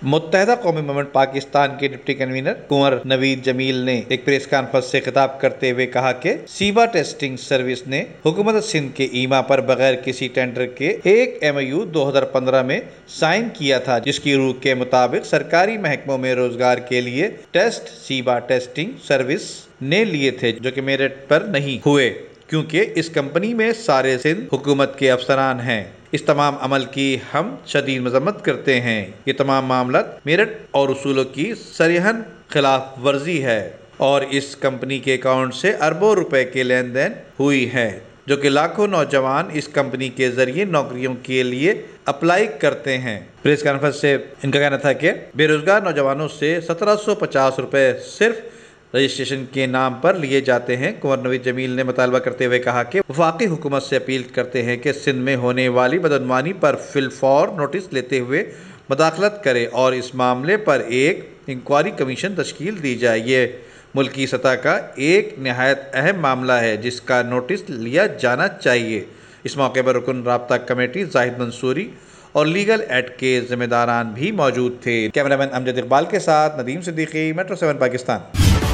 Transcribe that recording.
मुत्तहदा कौमी मूवमेंट पाकिस्तान के deputy convener कुंवर नवीद जमील ने एक प्रेस कॉन्फ्रेंस से खिताब करते हुए कहा कि सीबा टेस्टिंग सर्विस ने हुकूमत सिंध के ईमा पर बगैर किसी टेंडर के एक MOU 2015 में साइन किया था, जिसकी रूह के मुताबिक सरकारी महकमों में रोजगार के लिए टेस्ट सीबा टेस्टिंग सर्विस ने लिए थे, जो कि मेरिट पर नहीं हुए क्योंकि इस कंपनी में सारे सिंध हुकूमत के अफसरान हैं। इस तमाम अमल की हम शदीद मजम्मत करते हैं। ये तमाम मामला मेरिट और उसूलों की सरीहन खिलाफ वर्जी है और इस कंपनी के अकाउंट से अरबों रुपए के लेन देन हुई है, जो कि लाखों नौजवान इस कंपनी के जरिए नौकरियों के लिए अप्लाई करते हैं। प्रेस कॉन्फ्रेंस से इनका कहना था कि बेरोजगार नौजवानों से 1750 रुपए सिर्फ रजिस्ट्रेशन के नाम पर लिए जाते हैं। कुंवर नवीद जमील ने मुतालबा करते हुए कहा कि वफाकी हुकूमत से अपील करते हैं कि सिंध में होने वाली बदअनवानी पर फिलफौर नोटिस लेते हुए मुदाखलत करे और इस मामले पर एक इंक्वायरी कमीशन तश्कील दी जाए। ये मुल्की सतह का एक नहायत अहम मामला है जिसका नोटिस लिया जाना चाहिए। इस मौके पर रुकन राब्ता कमेटी जाहिद मंसूरी और लीगल एड के जिम्मेदारान भी मौजूद थे। कैमरामैन अमजद इकबाल के साथ नदीम सिद्दीकी, मेट्रो 7 पाकिस्तान।